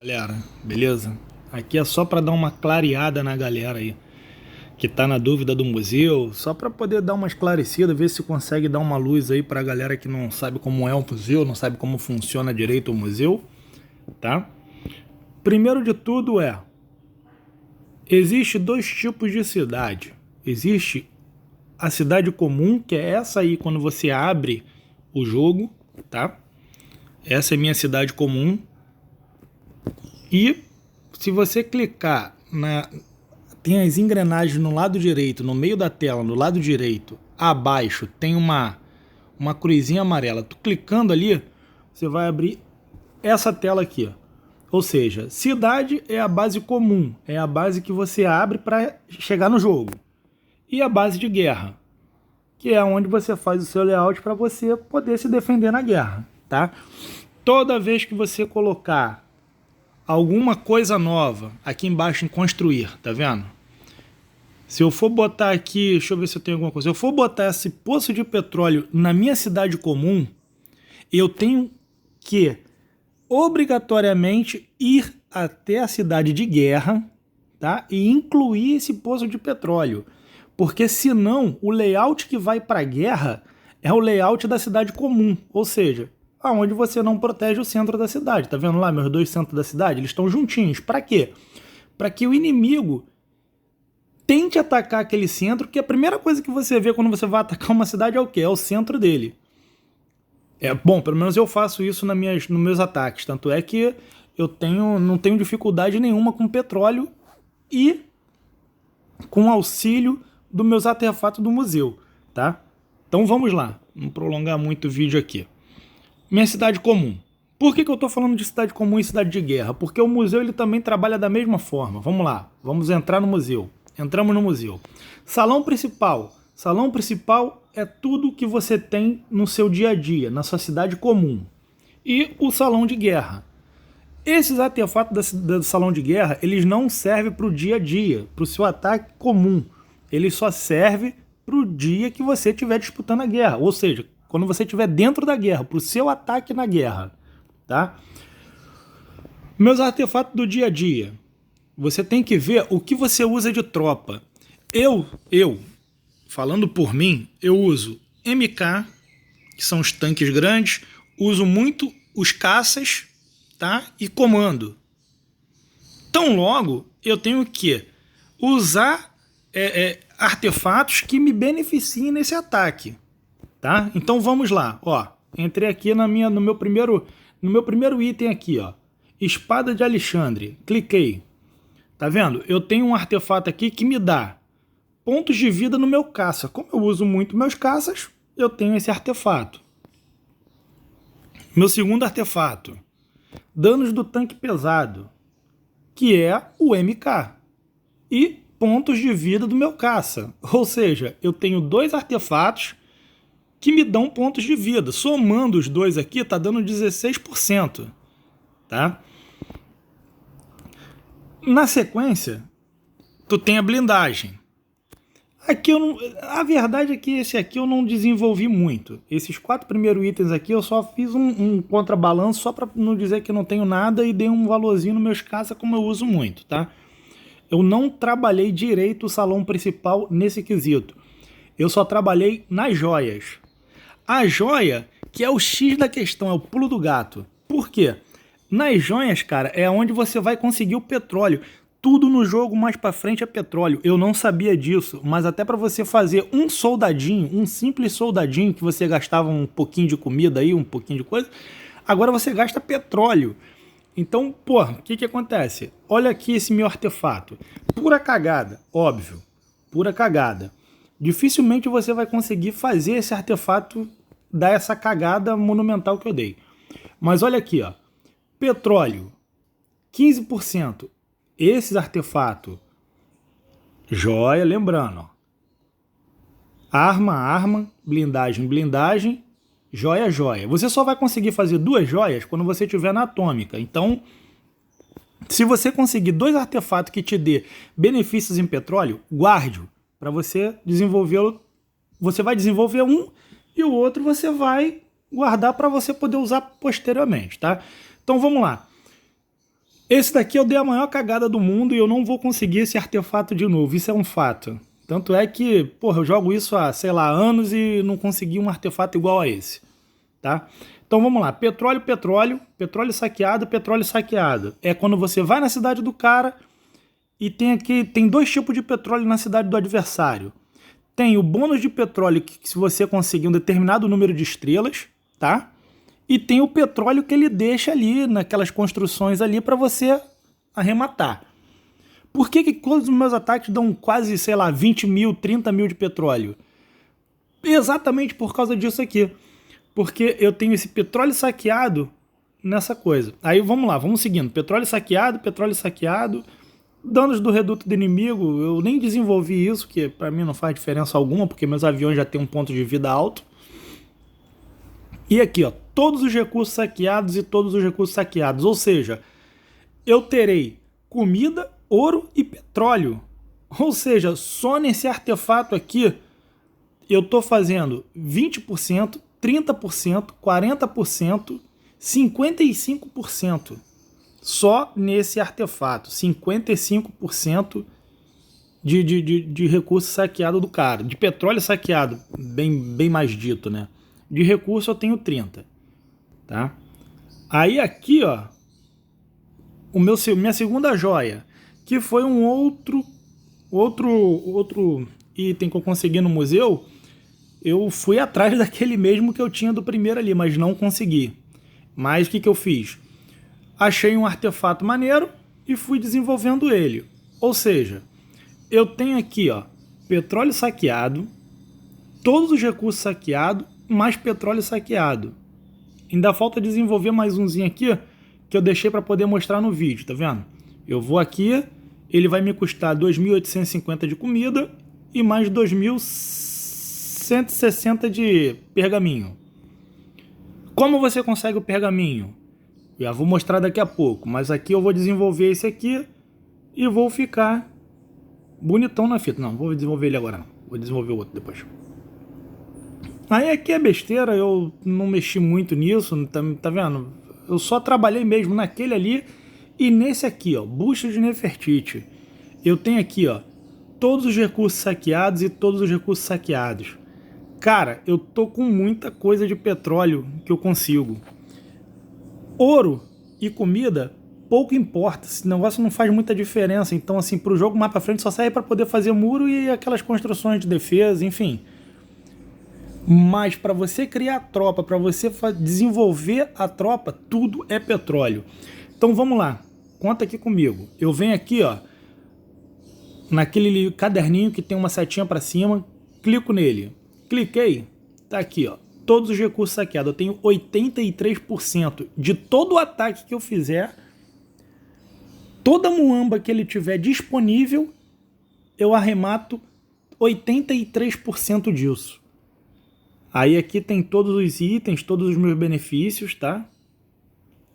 Galera, beleza? Aqui é só para dar uma clareada na galera aí que tá na dúvida do museu, só para poder dar uma esclarecida, ver se consegue dar uma luz aí pra galera que não sabe como é o museu, não sabe como funciona direito o museu, tá? Primeiro de tudo existe dois tipos de cidade. Existe a cidade comum, que é essa aí quando você abre o jogo, tá? Essa é minha cidade comum. E se você clicar tem as engrenagens no lado direito, no meio da tela, no lado direito, abaixo tem uma cruzinha amarela. Tu clicando ali, você vai abrir essa tela aqui. Ou seja, cidade é a base comum, é a base que você abre para chegar no jogo. E a base de guerra, que é onde você faz o seu layout para você poder se defender na guerra, tá? Toda vez que você colocar alguma coisa nova aqui embaixo em construir, tá vendo? Se eu for botar aqui, deixa eu ver se eu tenho alguma coisa. Se eu for botar esse poço de petróleo na minha cidade comum, eu tenho que obrigatoriamente ir até a cidade de guerra, tá? E incluir esse poço de petróleo. Porque senão o layout que vai para a guerra é o layout da cidade comum, ou seja, aonde você não protege o centro da cidade. Tá vendo lá meus dois centros da cidade? Eles estão juntinhos. Para quê? Para que o inimigo tente atacar aquele centro, que a primeira coisa que você vê quando você vai atacar uma cidade é o quê? É o centro dele. Bom, pelo menos eu faço isso nos meus ataques. Tanto é que eu não tenho dificuldade nenhuma com petróleo e com auxílio dos meus artefatos do museu, tá? Então vamos lá, não prolongar muito o vídeo aqui. Minha cidade comum. Por que eu estou falando de cidade comum e cidade de guerra? Porque o museu ele também trabalha da mesma forma. Vamos lá, vamos entrar no museu. Entramos no museu. Salão principal. Salão principal é tudo que você tem no seu dia a dia, na sua cidade comum. E o salão de guerra. Esses artefatos do salão de guerra, eles não servem para o dia a dia, para o seu ataque comum. Ele só serve para o dia que você estiver disputando a guerra. Ou seja, quando você estiver dentro da guerra, para o seu ataque na guerra. Tá? Meus artefatos do dia a dia. Você tem que ver o que você usa de tropa. Eu, falando por mim, eu uso MK, que são os tanques grandes, uso muito os caças, tá? E comando. Tão logo, eu tenho que usar artefatos que me beneficiem nesse ataque, tá? Então vamos lá, ó. Entrei aqui no meu primeiro item aqui, ó. Espada de Alexandre. Cliquei. Tá vendo? Eu tenho um artefato aqui que me dá pontos de vida no meu caça. Como eu uso muito meus caças, eu tenho esse artefato. Meu segundo artefato. Danos do tanque pesado, que é o MK. E pontos de vida do meu caça. Ou seja, eu tenho dois artefatos que me dão pontos de vida. Somando os dois aqui, tá dando 16%. Tá? Na sequência, tu tem a blindagem. Aqui a verdade é que esse aqui eu não desenvolvi muito. Esses 4 primeiros itens aqui eu só fiz um contrabalanço só para não dizer que eu não tenho nada e dei um valorzinho nos meus caça como eu uso muito, tá? Eu não trabalhei direito o salão principal nesse quesito. Eu só trabalhei nas joias. A joia, que é o X da questão, é o pulo do gato. Por quê? Nas joias, cara, é onde você vai conseguir o petróleo. Tudo no jogo mais pra frente é petróleo. Eu não sabia disso, mas até pra você fazer um soldadinho, um simples soldadinho, que você gastava um pouquinho de comida aí, um pouquinho de coisa, agora você gasta petróleo. Então, porra, o que acontece? Olha aqui esse meu artefato. Pura cagada, óbvio. Pura cagada. Dificilmente você vai conseguir fazer esse artefato dar essa cagada monumental que eu dei. Mas olha aqui, ó. Petróleo, 15%. Esses artefatos, joia, lembrando, ó. Arma, blindagem, joia. Você só vai conseguir fazer 2 joias quando você estiver na atômica. Então, se você conseguir 2 artefatos que te dê benefícios em petróleo, guarde-o para você desenvolvê-lo. Você vai desenvolver um e o outro você vai guardar para você poder usar posteriormente, tá? Então vamos lá. Esse daqui eu dei a maior cagada do mundo e eu não vou conseguir esse artefato de novo, isso é um fato. Tanto é que, porra, eu jogo isso há, sei lá, anos e não consegui um artefato igual a esse, tá? Então vamos lá, petróleo, petróleo, petróleo saqueado. É quando você vai na cidade do cara e tem dois tipos de petróleo na cidade do adversário. Tem o bônus de petróleo que se você conseguir um determinado número de estrelas, tá? E tem o petróleo que ele deixa ali naquelas construções ali para você arrematar. Por que todos os meus ataques dão quase, sei lá, 20 mil, 30 mil de petróleo? Exatamente por causa disso aqui. Porque eu tenho esse petróleo saqueado nessa coisa. Aí vamos lá, vamos seguindo. Petróleo saqueado. Danos do reduto do inimigo, eu nem desenvolvi isso, que pra mim não faz diferença alguma, porque meus aviões já têm um ponto de vida alto. E aqui, ó, todos os recursos saqueados e todos os recursos saqueados. Ou seja, eu terei comida, ouro e petróleo. Ou seja, só nesse artefato aqui, eu tô fazendo 20%, 30%, 40%, 55%. Só nesse artefato, 55% de recurso saqueado do cara. De petróleo saqueado, bem mais dito, né? De recurso eu tenho 30%. Tá? Aí aqui, ó, minha segunda joia, que foi um outro item que eu consegui no museu. Eu fui atrás daquele mesmo que eu tinha do primeiro ali, mas não consegui. Mas o que eu fiz? Achei um artefato maneiro e fui desenvolvendo ele. Ou seja, eu tenho aqui, ó, petróleo saqueado, todos os recursos saqueados, mais petróleo saqueado. Ainda falta desenvolver mais umzinho aqui que eu deixei para poder mostrar no vídeo, tá vendo? Eu vou aqui, ele vai me custar 2.850 de comida e mais 2.160 de pergaminho. Como você consegue o pergaminho? Já vou mostrar daqui a pouco, mas aqui eu vou desenvolver esse aqui e vou ficar bonitão na fita. Não, vou desenvolver ele agora não, vou desenvolver o outro depois. Aí aqui é besteira, eu não mexi muito nisso, tá vendo? Eu só trabalhei mesmo naquele ali e nesse aqui, ó, busto de Nefertiti. Eu tenho aqui, ó, todos os recursos saqueados e todos os recursos saqueados. Cara, eu tô com muita coisa de petróleo que eu consigo. Ouro e comida, pouco importa, esse negócio não faz muita diferença. Então, assim, pro jogo mais pra frente só serve pra poder fazer muro e aquelas construções de defesa, enfim. Mas para você criar a tropa, para você desenvolver a tropa, tudo é petróleo. Então vamos lá, conta aqui comigo. Eu venho aqui, ó, naquele caderninho que tem uma setinha para cima, clico nele. Cliquei, tá aqui, ó, todos os recursos saqueados. Eu tenho 83% de todo o ataque que eu fizer, toda muamba que ele tiver disponível, eu arremato 83% disso. Aí aqui tem todos os itens, todos os meus benefícios, tá?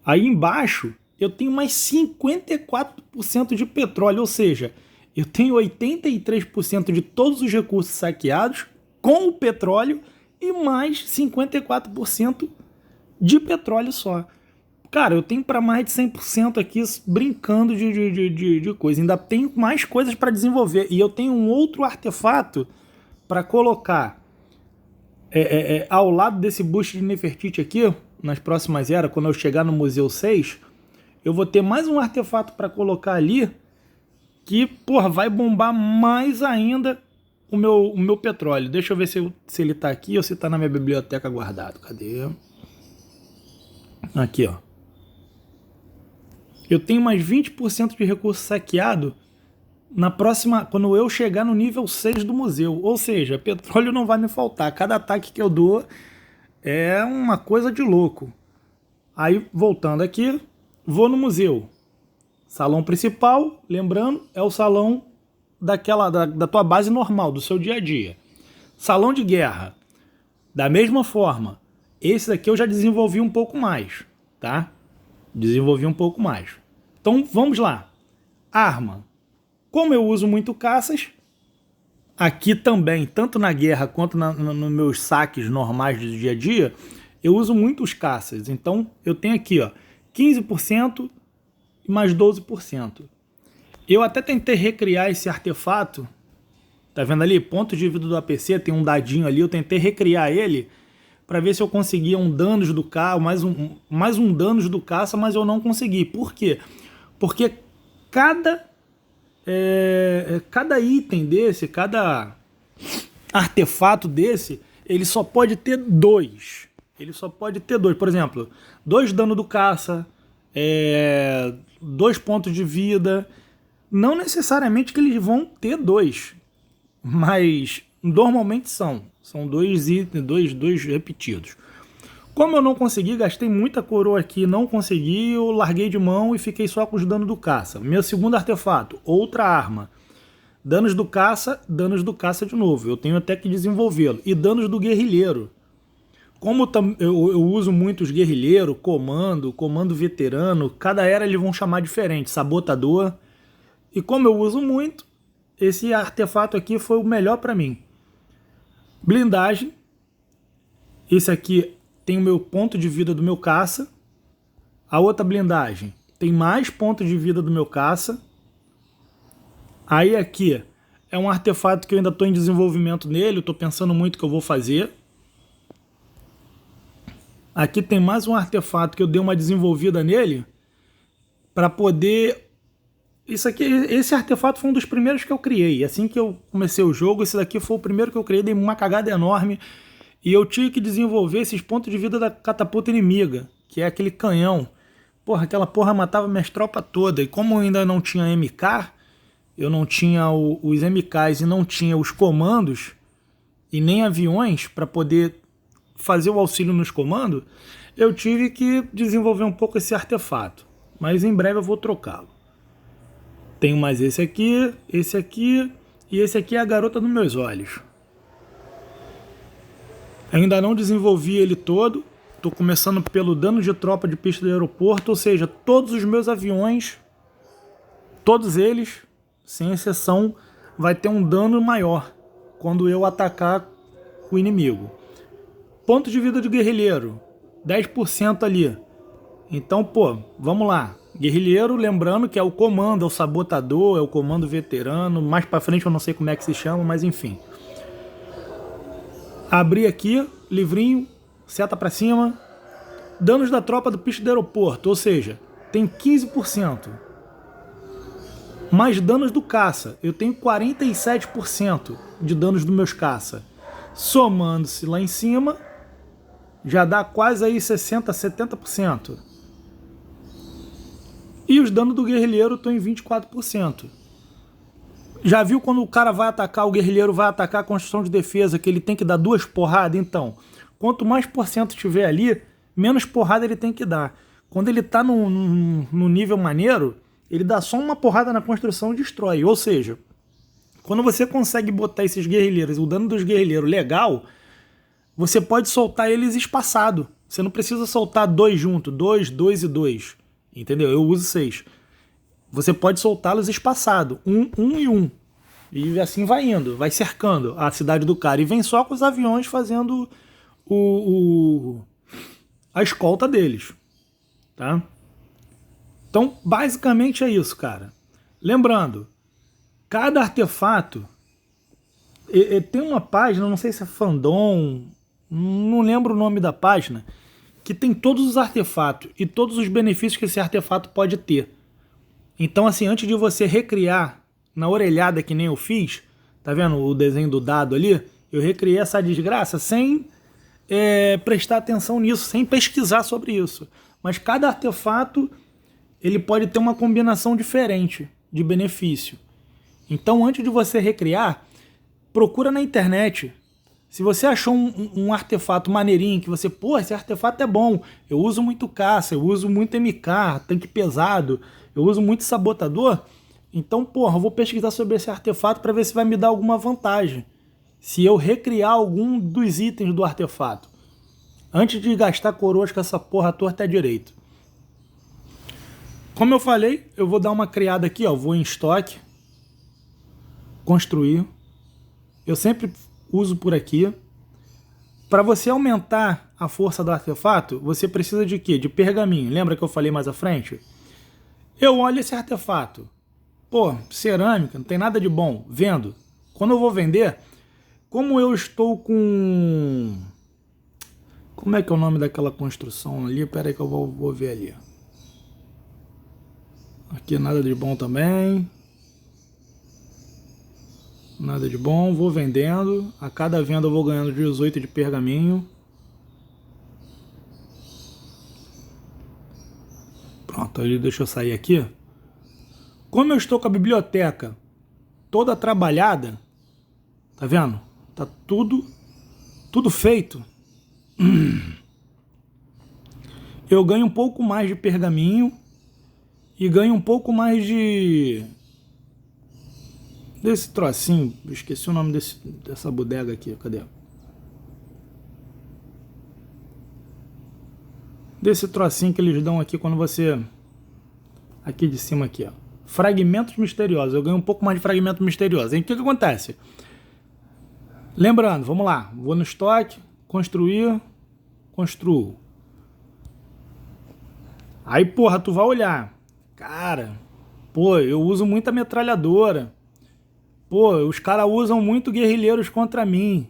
Aí embaixo eu tenho mais 54% de petróleo, ou seja, eu tenho 83% de todos os recursos saqueados com o petróleo e mais 54% de petróleo só. Cara, eu tenho para mais de 100% aqui brincando de coisa. Ainda tenho mais coisas para desenvolver e eu tenho um outro artefato para colocar ao lado desse busto de Nefertiti aqui, nas próximas eras, quando eu chegar no Museu 6, eu vou ter mais um artefato para colocar ali que, porra, vai bombar mais ainda o meu petróleo. Deixa eu ver se ele tá aqui ou se tá na minha biblioteca guardado. Cadê? Aqui, ó. Eu tenho mais 20% de recurso saqueado na próxima, quando eu chegar no nível 6 do museu. Ou seja, petróleo não vai me faltar. Cada ataque que eu dou é uma coisa de louco. Aí, voltando aqui, vou no museu. Salão principal, lembrando, é o salão da tua base normal, do seu dia a dia. Salão de guerra, da mesma forma. Esse daqui eu já desenvolvi um pouco mais, tá? Desenvolvi um pouco mais. Então, vamos lá. Arma. Como eu uso muito caças, aqui também, tanto na guerra quanto nos meus saques normais do dia a dia, eu uso muito os caças. Então, eu tenho aqui, ó, 15% e mais 12%. Eu até tentei recriar esse artefato, tá vendo ali? Ponto de vida do APC, tem um dadinho ali, eu tentei recriar ele para ver se eu conseguia um danos do caça, mais um danos do caça, mas eu não consegui. Por quê? Porque cada item desse, cada artefato desse, ele só pode ter 2. Ele só pode ter 2. Por exemplo, 2 dano do caça, 2 pontos de vida. Não necessariamente que eles vão ter 2, mas normalmente são 2 itens, dois repetidos. Como eu não consegui, gastei muita coroa aqui, não consegui, eu larguei de mão e fiquei só com os danos do caça. Meu segundo artefato, outra arma. Danos do caça de novo. Eu tenho até que desenvolvê-lo. E danos do guerrilheiro. Como eu uso muito os guerrilheiros, comando veterano, cada era eles vão chamar diferente, sabotador. E como eu uso muito, esse artefato aqui foi o melhor para mim. Blindagem. Esse aqui tem o meu ponto de vida do meu caça. A outra blindagem tem mais pontos de vida do meu caça. Aí aqui é um artefato que eu ainda estou em desenvolvimento nele, estou pensando muito o que eu vou fazer. Aqui tem mais um artefato que eu dei uma desenvolvida nele para poder... Esse artefato foi um dos primeiros que eu criei. Assim que eu comecei o jogo, esse daqui foi o primeiro que eu criei, dei uma cagada enorme. E eu tive que desenvolver esses pontos de vida da catapulta inimiga, que é aquele canhão. Porra, aquela porra matava minhas tropas todas. E como eu ainda não tinha MK, eu não tinha os MKs e não tinha os comandos, e nem aviões para poder fazer o auxílio nos comandos, eu tive que desenvolver um pouco esse artefato. Mas em breve eu vou trocá-lo. Tenho mais esse aqui e esse aqui é a garota dos meus olhos. Ainda não desenvolvi ele todo. Estou começando pelo dano de tropa de pista do aeroporto, ou seja, todos os meus aviões, todos eles, sem exceção, vai ter um dano maior quando eu atacar o inimigo. Ponto de vida de guerrilheiro, 10% ali. Então, pô, vamos lá. Guerrilheiro, lembrando que é o comando, é o sabotador, é o comando veterano. Mais pra frente eu não sei como é que se chama, mas enfim. Abri aqui, livrinho, seta pra cima. Danos da tropa do pista do aeroporto, ou seja, tem 15%. Mais danos do caça, eu tenho 47% de danos dos meus caça. Somando-se lá em cima, já dá quase aí 60%, 70%. E os danos do guerrilheiro estão em 24%. Já viu quando o cara vai atacar, o guerrilheiro vai atacar a construção de defesa, que ele tem que dar 2 porradas? Então, quanto mais porcento tiver ali, menos porrada ele tem que dar. Quando ele tá no nível maneiro, ele dá só uma porrada na construção e destrói. Ou seja, quando você consegue botar esses guerrilheiros, o dano dos guerrilheiros legal, você pode soltar eles espaçado. Você não precisa soltar 2 juntos, 2, 2 e 2. Entendeu? Eu uso 6. Você pode soltá-los espaçado, 1 e 1. E assim vai indo, vai cercando a cidade do cara. E vem só com os aviões fazendo a escolta deles. Tá? Então, basicamente é isso, cara. Lembrando, cada artefato... tem uma página, não sei se é Fandom, não lembro o nome da página, que tem todos os artefatos e todos os benefícios que esse artefato pode ter. Então, assim, antes de você recriar na orelhada que nem eu fiz, tá vendo o desenho do dado ali? Eu recriei essa desgraça sem prestar atenção nisso, sem pesquisar sobre isso. Mas cada artefato, ele pode ter uma combinação diferente de benefício. Então, antes de você recriar, procura na internet. Se você achou um artefato maneirinho, que você, pô, esse artefato é bom, eu uso muito caça, eu uso muito MK, tanque pesado, eu uso muito sabotador, então, porra, eu vou pesquisar sobre esse artefato para ver se vai me dar alguma vantagem. Se eu recriar algum dos itens do artefato. Antes de gastar coroas com essa porra torta à direito. Como eu falei, eu vou dar uma criada aqui, ó, vou em estoque, construir. Eu sempre uso por aqui. Para você aumentar a força do artefato, você precisa de quê? De pergaminho. Lembra que eu falei mais à frente? Eu olho esse artefato. Pô, cerâmica, não tem nada de bom. Vendo. Quando eu vou vender, como eu estou com... Como é que é o nome daquela construção ali? Pera aí que eu vou ver ali. Aqui nada de bom também. Nada de bom. Vou vendendo. A cada venda eu vou ganhando 18 de pergaminho. Pronto, aí deixa eu sair aqui. Como eu estou com a biblioteca toda trabalhada, tá vendo? Tá tudo feito. Eu ganho um pouco mais de pergaminho e ganho um pouco mais desse trocinho. Esqueci o nome dessa bodega aqui. Cadê? Desse trocinho que eles dão aqui quando você... Aqui de cima aqui, ó. Fragmentos misteriosos. Eu ganho um pouco mais de fragmentos misteriosos. Aí o que acontece? Lembrando, vamos lá. Vou no estoque, construir, construo. Aí, porra, tu vai olhar. Cara, pô, eu uso muita metralhadora. Pô, os caras usam muito guerrilheiros contra mim.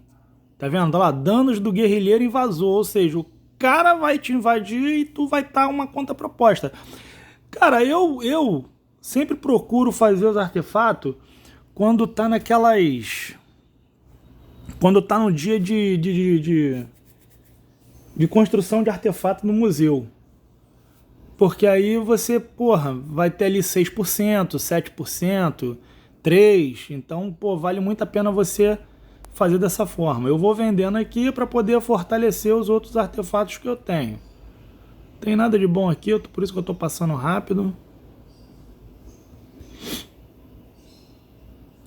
Tá vendo? Olha lá, danos do guerrilheiro invasor. Ou seja, o cara vai te invadir e tu vai estar uma contraproposta. Cara, eu sempre procuro fazer os artefatos quando tá naquelas... Quando tá no dia de construção de artefato no museu. Porque aí você, porra, vai ter ali 6%, 7%, 3%. Então, pô, vale muito a pena você fazer dessa forma. Eu vou vendendo aqui para poder fortalecer os outros artefatos que eu tenho. Tem nada de bom aqui, por isso que eu tô passando rápido.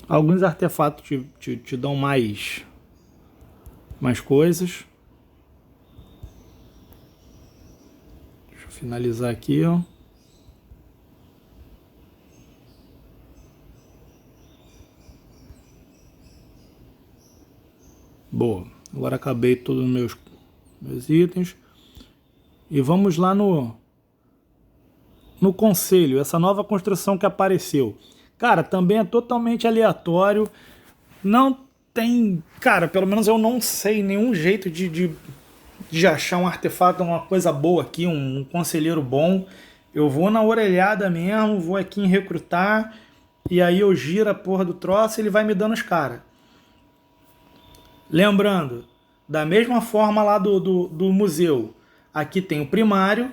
Alguns artefatos te dão mais coisas. Deixa eu finalizar aqui, ó. Boa. Agora acabei todos os meus itens. E vamos lá no conselho, essa nova construção que apareceu. Cara, também é totalmente aleatório. Não tem... Cara, pelo menos eu não sei nenhum jeito de achar um artefato, uma coisa boa aqui, um conselheiro bom. Eu vou na orelhada mesmo, vou aqui em recrutar, e aí eu giro a porra do troço e ele vai me dando os caras. Lembrando, da mesma forma lá do museu, aqui tem o primário,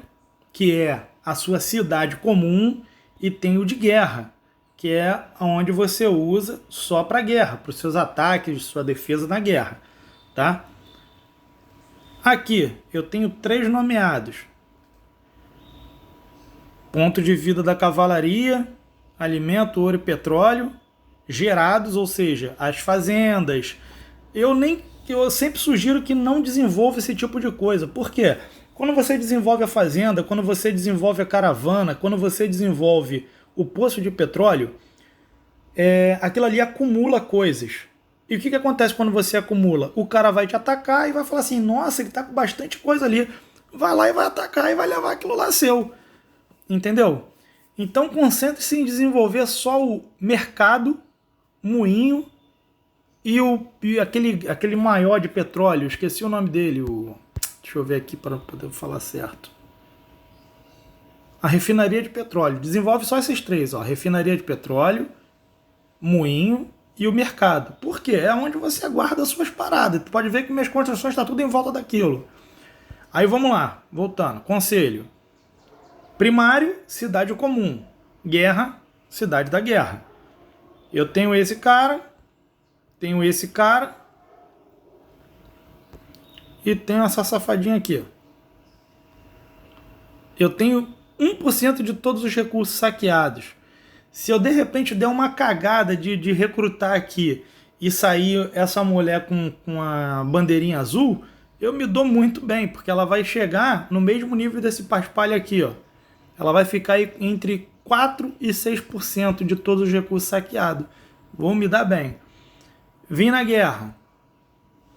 que é a sua cidade comum, e tem o de guerra, que é onde você usa só para guerra, para os seus ataques, sua defesa na guerra, tá? Aqui eu tenho 3 nomeados. Ponto de vida da cavalaria, alimento, ouro e petróleo, gerados, ou seja, as fazendas. Eu sempre sugiro que não desenvolva esse tipo de coisa. Por quê? Quando você desenvolve a fazenda, quando você desenvolve a caravana, quando você desenvolve o poço de petróleo, aquilo ali acumula coisas. E o que acontece quando você acumula? O cara vai te atacar e vai falar assim, nossa, ele tá com bastante coisa ali. Vai lá e vai atacar e vai levar aquilo lá seu. Entendeu? Então concentre-se em desenvolver só o mercado, moinho e aquele maior de petróleo. Esqueci o nome dele. Deixa eu ver aqui para poder falar certo. A refinaria de petróleo. Desenvolve só esses 3. Ó, refinaria de petróleo, moinho e o mercado. Por quê? É onde você guarda as suas paradas. Tu pode ver que minhas construções estão tudo em volta daquilo. Aí vamos lá, voltando. Conselho. Primário, cidade comum. Guerra, cidade da guerra. Eu tenho esse cara e tenho essa safadinha aqui. Eu tenho 1% de todos os recursos saqueados. Se eu de repente der uma cagada de recrutar aqui e sair essa mulher com a bandeirinha azul, eu me dou muito bem, porque ela vai chegar no mesmo nível desse paspalho aqui, ó. Ela vai ficar entre 4% e 6% de todos os recursos saqueados. Vou me dar bem. Vim na guerra.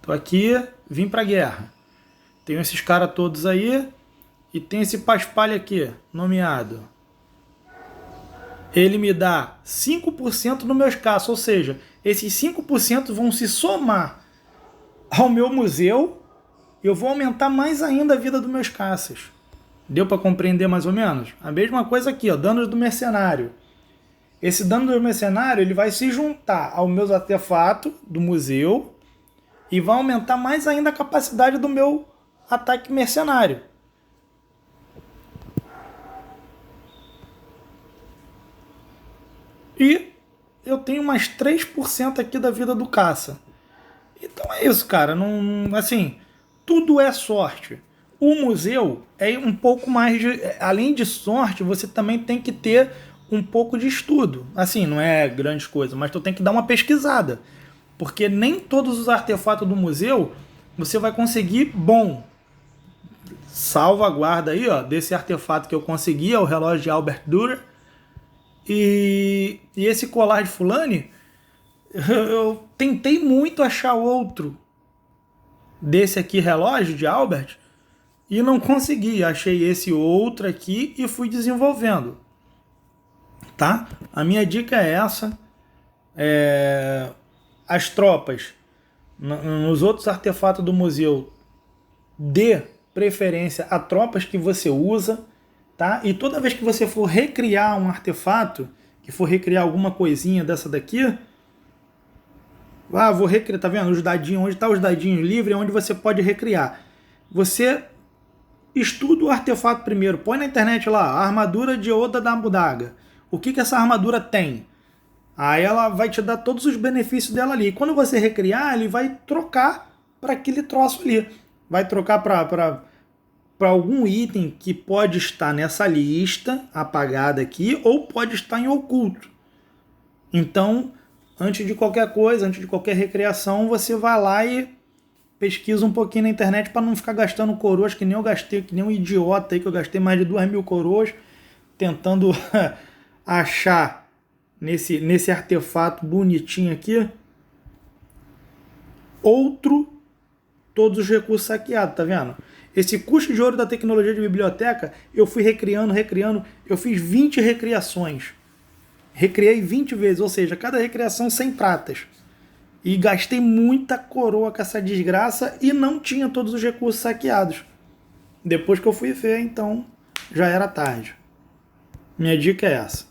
Tô aqui, vim pra guerra. Tenho esses caras todos aí e tem esse paspalho aqui, nomeado. ele me dá 5% no meus caças, ou seja, esses 5% vão se somar ao meu museu e eu vou aumentar mais ainda a vida dos meus caças. Deu para compreender mais ou menos? A mesma coisa aqui, ó, danos do mercenário. Esse dano do mercenário ele vai se juntar aos meus artefatos do museu e vai aumentar mais ainda a capacidade do meu ataque mercenário. E eu tenho mais 3% aqui da vida do caça. Então é isso, cara. Não, assim, tudo é sorte. O museu é um pouco mais de... Além de sorte, você também tem que ter um pouco de estudo. Assim, não é grande coisa, mas tu tem que dar uma pesquisada. Porque nem todos os artefatos do museu você vai conseguir bom. Salvaguarda aí, ó, desse artefato que eu consegui, é o relógio de Albert Dürer. E esse colar de fulane, eu tentei muito achar outro desse aqui relógio de Albert e não consegui. Achei esse outro aqui e fui desenvolvendo. Tá? A minha dica é essa. As tropas, nos outros artefatos do museu, dê preferência a tropas que você usa. Tá? E toda vez que você for recriar um artefato, que for recriar alguma coisinha dessa daqui, vou recriar, tá vendo? Os dadinhos, onde está os dadinhos livres, é onde você pode recriar. Você estuda o artefato primeiro, põe na internet lá, a armadura de Oda da Budaga. O que essa armadura tem? Aí ela vai te dar todos os benefícios dela ali. E quando você recriar, ele vai trocar para aquele troço ali. Vai trocar para algum item que pode estar nessa lista apagada aqui ou pode estar em oculto. Então, antes de qualquer coisa, antes de qualquer recriação, você vai lá e pesquisa um pouquinho na internet para não ficar gastando coroas que nem eu gastei, que nem um idiota aí, que eu gastei mais de 2.000 coroas tentando achar nesse artefato bonitinho aqui todos os recursos saqueados, tá vendo? Esse custo de ouro da tecnologia de biblioteca, eu fui recriando, eu fiz 20 recriações. Recriei 20 vezes, ou seja, cada recriação 100 pratas. E gastei muita coroa com essa desgraça e não tinha todos os recursos saqueados. Depois que eu fui ver, então, já era tarde. Minha dica é essa.